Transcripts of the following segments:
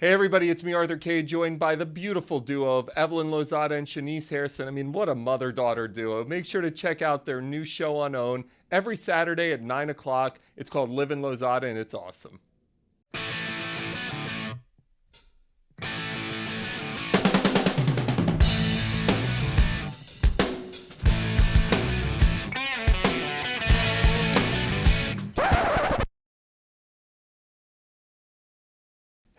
Hey everybody, it's me Arthur Kade, joined by the beautiful duo of Evelyn Lozada and Shaniece Hairston. I mean, what a mother-daughter duo. Make sure to check out their new show on OWN every Saturday at 9 o'clock. It's called Livin Lozada and it's awesome.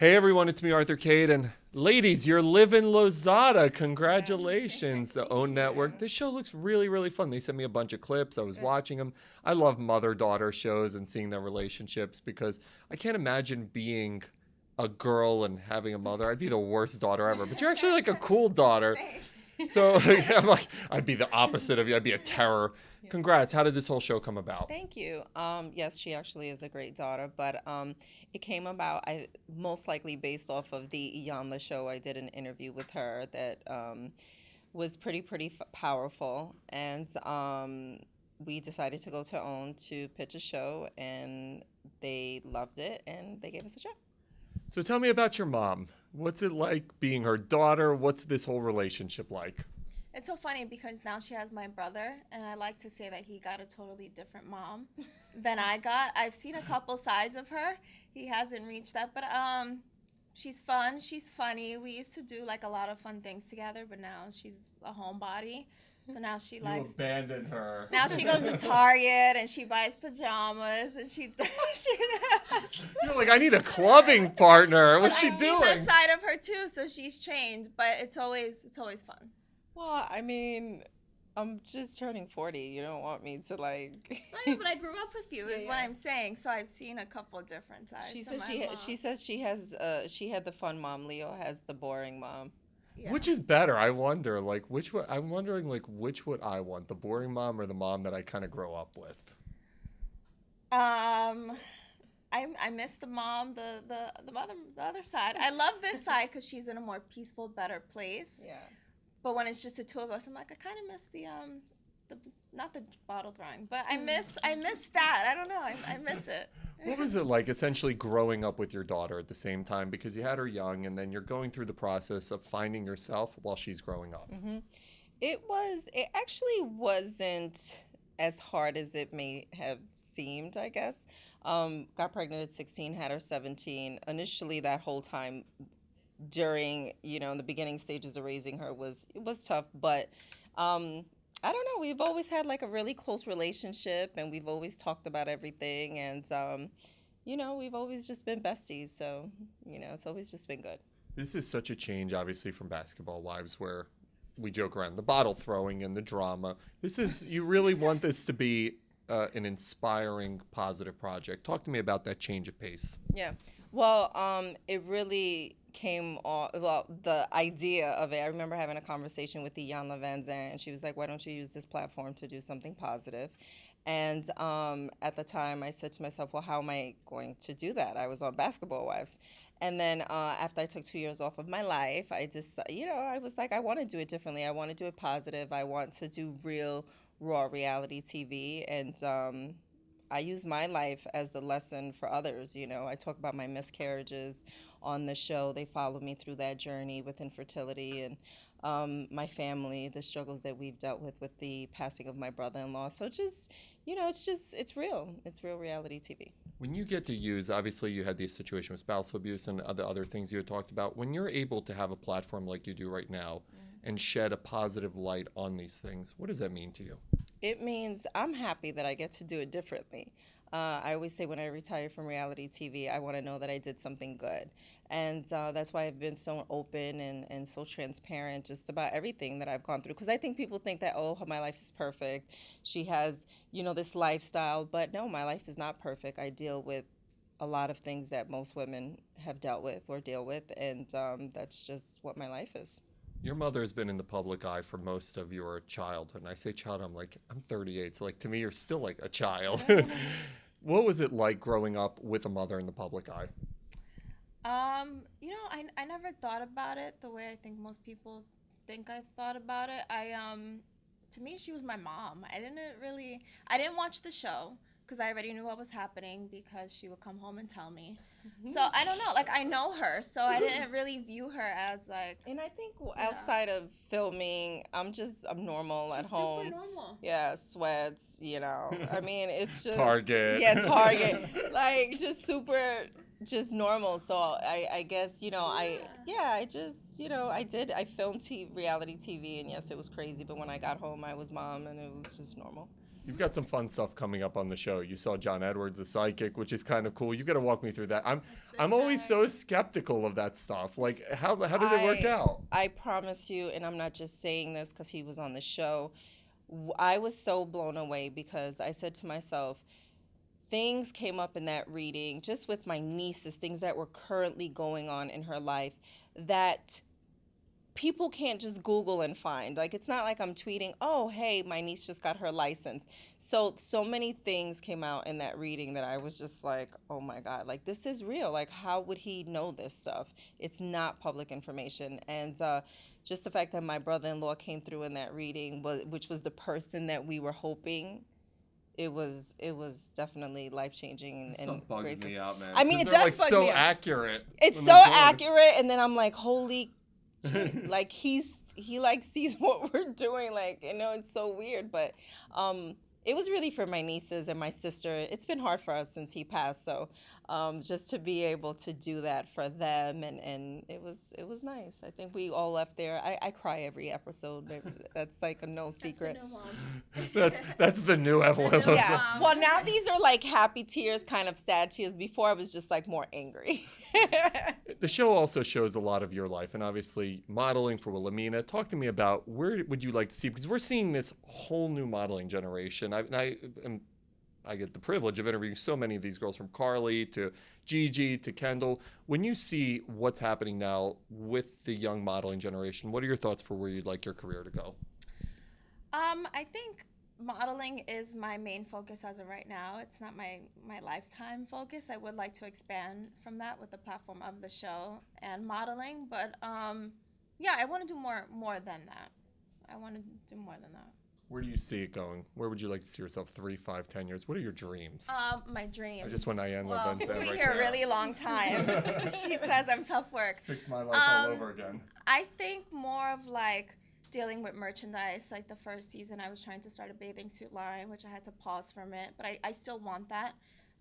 Hey everyone, it's me Arthur Kade, and ladies, you're Livin Lozada. Congratulations, the OWN Network. This show looks really, really fun. They sent me a bunch of clips. I was watching them. I love mother-daughter shows and seeing their relationships because I can't imagine being a girl and having a mother. I'd be the worst daughter ever, but you're actually like a cool daughter. So I'm like, I'd be the opposite of you. I'd be a terror. Congrats. How did this whole show come about? Thank you. Yes, she actually is a great daughter, but it came about most likely based off of the Iyanla show. I did an interview with her that was pretty powerful, and we decided to go to OWN to pitch a show, and they loved it, and they gave us a show. So tell me about your mom. What's it like being her daughter? What's this whole relationship like? It's so funny because now she has my brother, and I like to say that he got a totally different mom than I got. I've seen a couple sides of her. He hasn't reached that, but she's fun. She's funny. We used to do like a lot of fun things together, but now she's a homebody. So now she likes. You abandoned her. Now she goes to Target and she buys pajamas and she. You're like, I need a clubbing partner. What's she I've doing? seen that side of her too, so she's changed, but it's always fun. Well, I mean, I'm just turning 40. You don't want me to like. I know, but I grew up with you, is Yeah, what yeah. I'm saying. So I've seen a couple different sides. She to says my mom. she says she has she had the fun mom. Leo has the boring mom. Yeah. Which is better? I wonder. Like, I'm wondering, like, which would I want? The boring mom or the mom that I kind of grow up with? I miss the mom, the other side. I love this side because she's in a more peaceful, better place. Yeah. But when it's just the two of us, I'm like, I kind of miss the not the bottle throwing, but I miss that. I don't know. I miss it. What was it like essentially growing up with your daughter at the same time? Because you had her young and then you're going through the process of finding yourself while she's growing up. Mm-hmm. It actually wasn't as hard as it may have seemed, I guess. Got pregnant at 16, had her 17. Initially, that whole time during, in the beginning stages of raising her it was tough, but I don't know. We've always had like a really close relationship, and we've always talked about everything, and we've always just been besties. So, it's always just been good. This is such a change, obviously, from Basketball Wives, where we joke around the bottle throwing and the drama. You really want this to be an inspiring, positive project. Talk to me about that change of pace. Yeah. Well, it really came off, well, the idea of it, I remember having a conversation with Iyanla Van Zandt, and she was like, why don't you use this platform to do something positive? And at the time, I said to myself, well, how am I going to do that? I was on Basketball Wives. And then after I took 2 years off of my life, I just, I was like, I want to do it differently. I want to do it positive. I want to do real, raw reality TV. And I use my life as the lesson for others. I talk about my miscarriages on the show. They follow me through that journey with infertility and my family, the struggles that we've dealt with the passing of my brother-in-law. So it's real. It's real reality TV. When you get to use, obviously you had the situation with spousal abuse and other things you had talked about. When you're able to have a platform like you do right now and shed a positive light on these things, what does that mean to you? It means I'm happy that I get to do it differently. I always say when I retire from reality TV, I want to know that I did something good. And that's why I've been so open and so transparent just about everything that I've gone through. Because I think people think that, oh, my life is perfect. She has, this lifestyle. But no, my life is not perfect. I deal with a lot of things that most women have dealt with or deal with. And that's just what my life is. Your mother has been in the public eye for most of your childhood. And I say child, I'm 38. So to me, you're still like a child. What was it like growing up with a mother in the public eye? I never thought about it the way I think most people think I thought about it. To me, she was my mom. I didn't watch the show. because I already knew what was happening because she would come home and tell me. So I don't know, like I know her, so I didn't really view her as like. And I think outside of filming, I'm normal at home. Super normal. Yeah, sweats, I mean, it's just Target. Yeah, Target. Like just super just normal. So I guess, I filmed reality TV, and yes, it was crazy, but when I got home I was mom and it was just normal. You've got some fun stuff coming up on the show. You saw John Edwards, the psychic, which is kind of cool. You got to walk me through that. I'm always so skeptical of that stuff. Like, how did it work out? I promise you, and I'm not just saying this because he was on the show, I was so blown away because I said to myself, things came up in that reading, just with my nieces, things that were currently going on in her life that people can't just Google and find. Like, it's not like I'm tweeting, oh, hey, my niece just got her license. So many things came out in that reading that I was just like, oh my God, like this is real. Like, how would he know this stuff? It's not public information. And just the fact that my brother-in-law came through in that reading, which was the person that we were hoping, it was definitely life-changing and bugging me out, man. I mean, it does like bug so me out. accurate. It's so accurate, and then I'm like, holy like he like sees what we're doing, like, it's so weird, but it was really for my nieces and my sister. It's been hard for us since he passed, so just to be able to do that for them, and it was nice. I think we all left there. I cry every episode. That's like a no secret. That's the new Evelyn. Yeah. Well, now these are like happy tears, kind of sad tears. Before I was just like more angry. The show also shows a lot of your life, and obviously modeling for Wilhelmina. Talk to me about where would you like to see, because we're seeing this whole new modeling generation. I get the privilege of interviewing so many of these girls, from Carly to Gigi to Kendall. When you see what's happening now with the young modeling generation, what are your thoughts for where you'd like your career to go? I think modeling is my main focus as of right now. It's not my lifetime focus. I would like to expand from that with the platform of the show and modeling, but yeah, I want to do more than that. I want to do more than that. Where do you see it going? Where would you like to see yourself 3, 5, 10 years? What are your dreams? My dreams. I just want Diane well, Levin we've been right here there. a really long time. She says I'm tough work. Fix my life all over again. I think more of like dealing with merchandise. Like the first season, I was trying to start a bathing suit line, which I had to pause from it. But I still want that.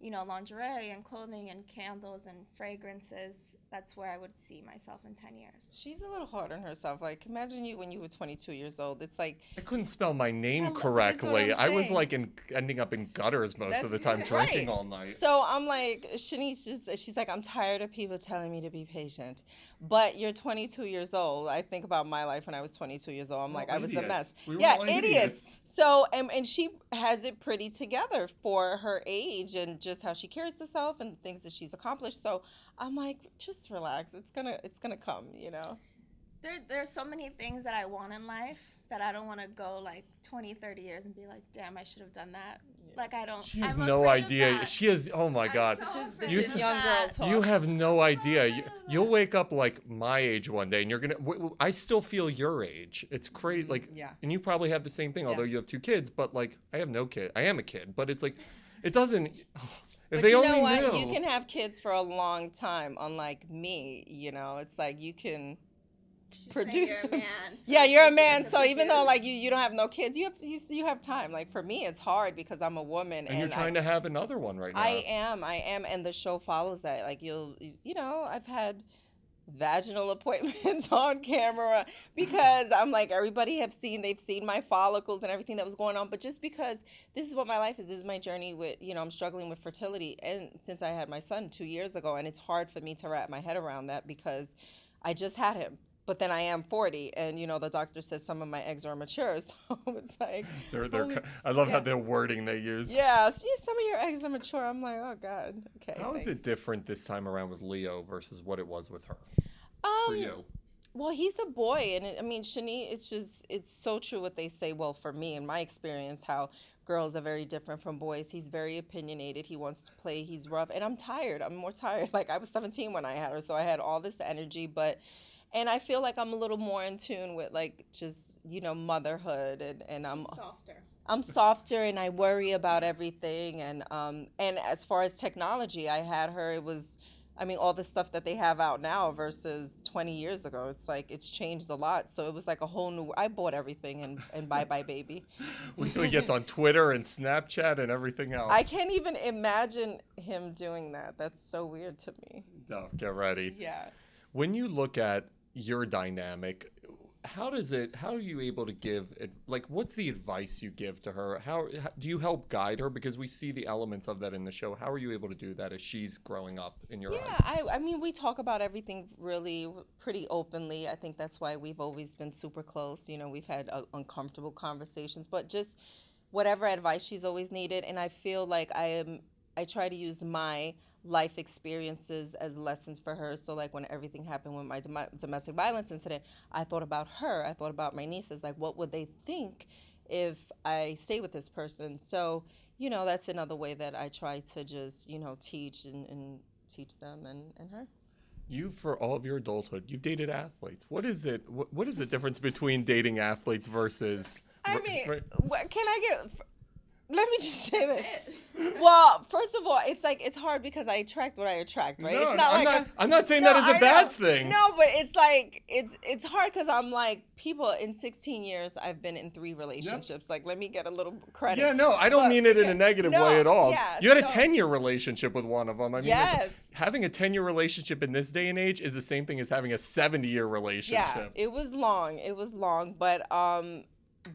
Lingerie and clothing and candles and fragrances. That's where I would see myself in 10 years. She's a little hard on herself. Like, imagine you when you were 22 years old. It's like... I couldn't spell my name That's what correctly. I'm I was saying. like ending up in gutters most of the time, drinking all night. So I'm like, Shaniece, she's like, I'm tired of people telling me to be patient. But you're 22 years old. I think about my life when I was 22 years old. I'm like, I was a mess. We were yeah, all idiots. So, and she has it pretty together for her age and just how she carries herself and things that she's accomplished. So I'm like, just relax. It's gonna come, There's so many things that I want in life that I don't want to go like 20, 30 years and be like, damn, I should have done that. Like, I don't. She has I'm no afraid of idea. that. She has, oh my God. This You is young girl talk. You have no idea. You'll wake up like my age one day and you're I still feel your age. It's crazy. Like, Yeah. And you probably have the same thing, although you have 2 kids, but like, I have no kid. I am a kid, but it's like, it doesn't, if But they you only know what? knew. You can have kids for a long time, unlike me. It's like you can produce. You're a man, so yeah, it's you're a easier man. to So even though produce. like you don't have no kids, you have time. Like for me, it's hard because I'm a woman and you're trying to have another one right now. I am, and the show follows that. Like I've had vaginal appointments on camera because I'm like, they've seen my follicles and everything that was going on, but just because this is what my life is, this is my journey with, I'm struggling with fertility, and since I had my son 2 years ago, and it's hard for me to wrap my head around that because I just had him. But then I am 40, and the doctor says some of my eggs are mature, so it's like I love how their wording they use. yeah, see, some of your eggs are mature. I'm like, oh God, okay. How is thanks. it different this time around with Leo versus what it was with her? For you. Well, he's a boy, and Shaniece, it's so true what they say. Well, for me, in my experience, how girls are very different from boys. He's very opinionated. He wants to play. He's rough, and I'm tired. I'm more tired. Like I was 17 when I had her, so I had all this energy, and I feel like I'm a little more in tune with like just motherhood, and I'm Softer. I'm softer and I worry about everything. And as far as technology, I had her. It was, I mean, all the stuff that they have out now versus 20 years ago. It's like it's changed a lot. So it was like a whole new. I bought everything and bye bye baby. Wait till he gets on Twitter and Snapchat and everything else. I can't even imagine him doing that. That's so weird to me. No, get ready. Yeah. When you look at your dynamic, how are you able to give it, like, what's the advice you give to her? How do you help guide her? Because we see the elements of that in the show. How are you able to do that as she's growing up in your eyes? I mean, we talk about everything really pretty openly. I think that's why we've always been super close. You know, we've had uncomfortable conversations, but just whatever advice she's always needed. And I feel like I try to use my life experiences as lessons for her. So like when everything happened with my domestic violence incident, I thought about her. I thought about my nieces. Like, what would they think if I stay with this person? So, you know, that's another way that I try to just, you know, teach and teach them and her. You, for all of your adulthood, you've dated athletes. What is it? What is the difference between dating athletes versus? I mean, can I get? Let me just say this. Well, first of all, it's like it's hard because I attract what I attract, right? No, it's not I'm not saying that is a bad thing. No, but it's like it's hard because I'm like people in 16 years I've been in 3 relationships. Yep. Like, let me get a little credit. Yeah, no, I don't mean it in a negative way at all. Yeah, you had a 10-year relationship with one of them. I mean, yes. Having a 10-year relationship in this day and age is the same thing as having a 70-year relationship. Yeah, it was long. It was long, but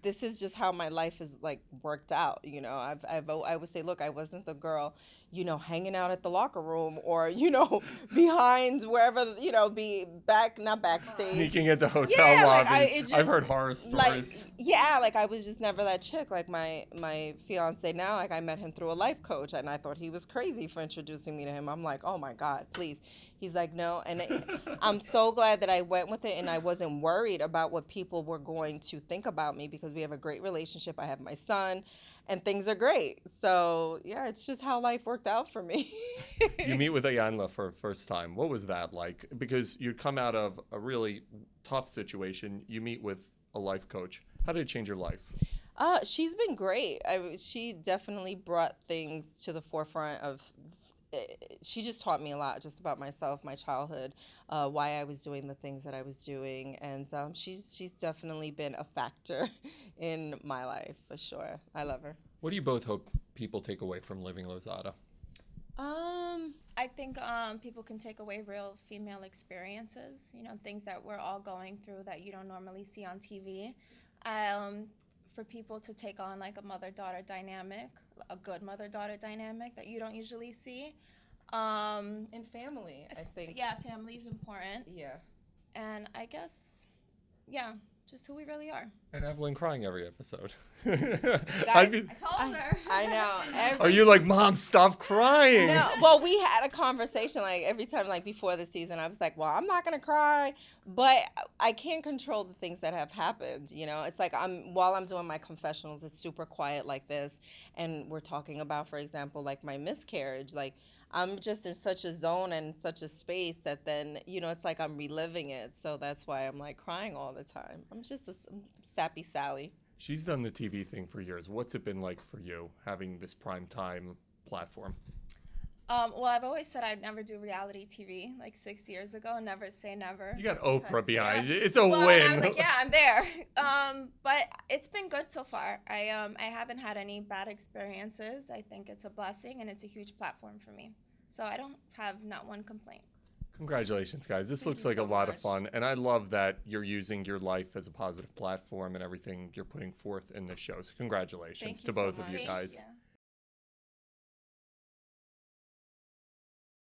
this is just how my life is like worked out. You know, I would say, look, I wasn't the girl, you know, hanging out at the locker room or, you know, behind wherever, you know, not backstage. Sneaking into hotel lobbies. I've heard horror stories. Like I was just never that chick. Like my fiance now, like I met him through a life coach and I thought he was crazy for introducing me to him. I'm like, oh my God, please. He's like, no. And I'm so glad that I went with it and I wasn't worried about what people were going to think about me because we have a great relationship. I have my son and things are great. So, yeah, it's just how life worked out for me. You meet with Ayanla for the first time. What was that like? Because you'd come out of a really tough situation. You meet with a life coach. How did it change your life? She's been great. She definitely brought things to the forefront of she just taught me a lot just about myself, my childhood, why I was doing the things that I was doing. And she's definitely been a factor in my life, for sure. I love her. What do you both hope people take away from Livin Lozada? I think people can take away real female experiences, you know, things that we're all going through that you don't normally see on TV. For people to take on like a mother-daughter dynamic, a good mother-daughter dynamic that you don't usually see. And family, I think. Yeah, family is important. Yeah. And I guess, yeah, just who we really are. And Evelyn crying every episode. Guys, I told her. I know. Are you like, Mom, stop crying? No, well, we had a conversation like every time, like before the season. I was like, well, I'm not gonna cry, but I can't control the things that have happened. You know, it's like while I'm doing my confessionals, it's super quiet like this, and we're talking about, for example, like my miscarriage. Like I'm just in such a zone and such a space that then, you know, it's like I'm reliving it. So that's why I'm like crying all the time. I'm just a sappy Sally. She's done the TV thing for years. What's it been like for you having this primetime platform? Well, I've always said I'd never do reality TV, like 6 years ago. Never say never. You got Oprah behind you. It's a win. win. I was like, yeah, I'm there. But it's been good so far. I haven't had any bad experiences. I think it's a blessing, and it's a huge platform for me. So I don't have not one complaint. Congratulations, guys. This looks like so a lot of much. fun. And I love that you're using your life as a positive platform and everything you're putting forth in this show. So congratulations to both of you guys. Yeah.